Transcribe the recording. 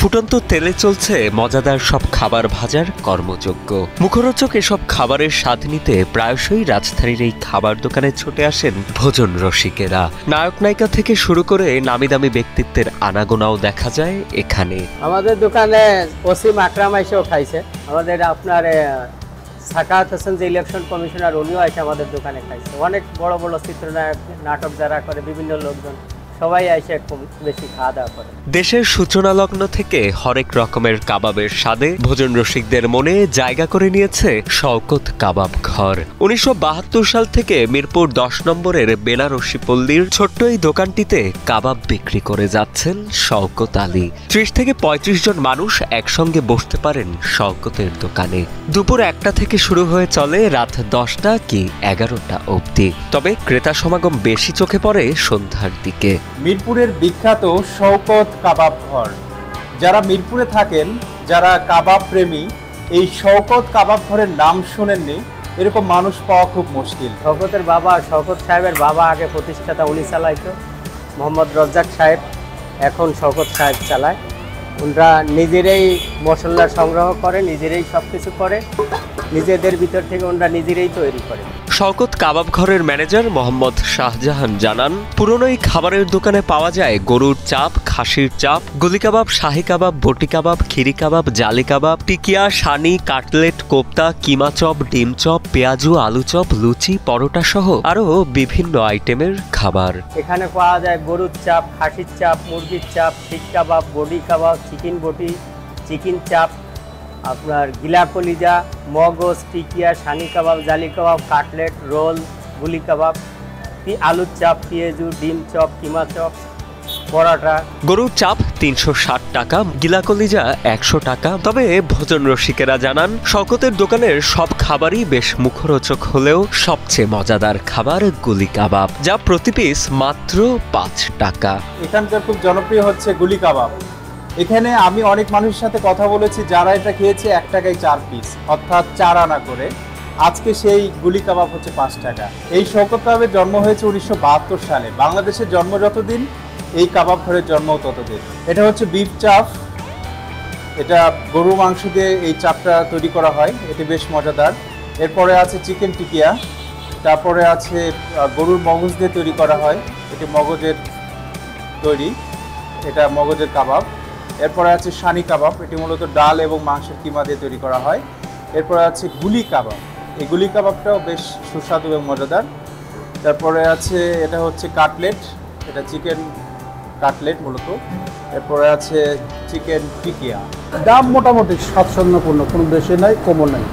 ফুটন্ত তেলে চলছে মজাদার সব খাবার ভাজার কর্মযজ্ঞ। মুখরোচক এসব খাবারের স্বাদ নিতে প্রায়শই রাজধানীর এই খাবার দোকানে ছুটে আসেন ভোজন রসিকেরা। নায়ক নায়িকা থেকে শুরু করে নামি দামি ব্যক্তিত্বের আনাগোনাও দেখা যায় এখানে। আমাদের দোকানে ওসিম আকরাম এসেও খাইছে, আমাদের আপনার সাকাত হোসেন যে ইলেকশন কমিশনার উনিও এসে আমাদের দোকানে খাইছে। অনেক বড় বড় চিত্রনায়ক, নাটক যারা করে, বিভিন্ন লোকজন সবাই এসে খুব বেশি খাওয়া দাওয়া করে। দেশের সূচনা লগ্ন থেকে হরেক রকমের কাবাবের স্বাদে ভোজন রসিকদের মনে জায়গা করে নিয়েছে শওকত কাবাব ঘর। ১৯৭২ সাল থেকে মিরপুর ১০ নম্বরের বেনারসি পল্লীর ছোট্ট এই দোকানটিতে কাবাব বিক্রি করে যাচ্ছেন শওকত আলী। ৩০ থেকে ৩৫ জন মানুষ একসঙ্গে বসতে পারেন শওকতের দোকানে। দুপুর ১টা থেকে শুরু হয়ে চলে রাত ১০টা কি ১১টা অবধি। তবে ক্রেতা সমাগম বেশি চোখে পড়ে সন্ধ্যার দিকে। মিরপুরের বিখ্যাত শওকত কাবাব ঘর। যারা মিরপুরে থাকেন, যারা কাবাব প্রেমী, এই শওকত কাবাব ঘরের নাম শোনেননি এরকম মানুষ পাওয়া খুব মুশকিল। শওকতের বাবা, শওকত সাহেবের বাবা আগে প্রতিষ্ঠাতা উনি চালাইতো, মোহাম্মদ রজ্জাক সাহেব, এখন শওকত সাহেব চালায়। ওনারা নিজেরাই মশলা সংগ্রহ করে, নিজেরাই সব কিছু করে, নিজেদের ভিতর থেকে ওনারা নিজেরাই তৈরি করে। শওকত কাবাব ঘরের ম্যানেজার মোহাম্মদ শাহজাহান জানান, পুরনো এই খাবারের দোকানে পাওয়া যায় গরুর চাপ, খাসির চাপ, গুলি কাবাব, শাহি কাবাব, বটি কাবাব, খিরি কাবাব, জালি কাবাব, টিকিয়া, সানি, কাটলেট, কোপ্তা, কিমা চপ, ডিম চপ, পেঁয়াজু, আলু চপ, লুচি, পরোটা সহ আরও বিভিন্ন আইটেমের খাবার। এখানে পাওয়া যায় গরুর চাপ, খাসির চাপ, মুরগির চাপ, শিক কাবাব, বডি কাবাব, চিকেন বটি, চিকেন চাপ, আপনার গিলা কলিজা, মগজ, টিকিয়া, সানি কাবাব, জালি কাবাব, কাটলেট, রোল, গুলি কাবাব, আলুর চাপ, পেঁয়াজু, ডিম চপ, কিমা চপ, পরোটা। গরুর চাপ ৩৬০ টাকা, গিলা কলিজা ১০০ টাকা। তবে ভোজন রসিকেরা জানান, শওকতের দোকানের সব খাবারই বেশ মুখরোচক হলেও সবচেয়ে মজাদার খাবার গুলি কাবাব, যা প্রতি পিস মাত্র ৫ টাকা। এখানকার খুব জনপ্রিয় হচ্ছে গুলি কাবাব। এখানে আমি অনেক মানুষের সাথে কথা বলেছি যারা এটা খেয়েছে ১ টাকায় ৪ পিস, অর্থাৎ ৪ আনা করে। আজকে সেই গুলি কাবাব হচ্ছে ৫ টাকা। এই শওকত কাবাবের জন্ম হয়েছে ১৯৭২ সালে। বাংলাদেশের জন্ম যতদিন, এই কাবাব ঘরের জন্মও ততদিন। এটা হচ্ছে বিফ চাপ, এটা গরু মাংস দিয়ে এই চাপটা তৈরি করা হয়, এটি বেশ মজাদার। এরপরে আছে চিকেন টিকিয়া, তারপরে আছে গরুর মগজ দিয়ে তৈরি করা হয়, এটি মগজের তৈরি, এটা মগজের কাবাব। এরপরে আছে সানি কাবাব, এটি মূলত ডাল এবং মাংসের কিমা দিয়ে তৈরি করা হয়। এরপরে আছে গুলি কাবাব, এই গুলি কাবাবটাও বেশ সুস্বাদু এবং মজাদার। তারপরে আছে এটা হচ্ছে কাটলেট, এটা চিকেন কাটলেট মূলত। এরপরে আছে চিকেন টিকিয়া। দাম মোটামুটি স্বাচ্ছন্দ্যপূর্ণ, কোনো বেশি নাই কমও নাই।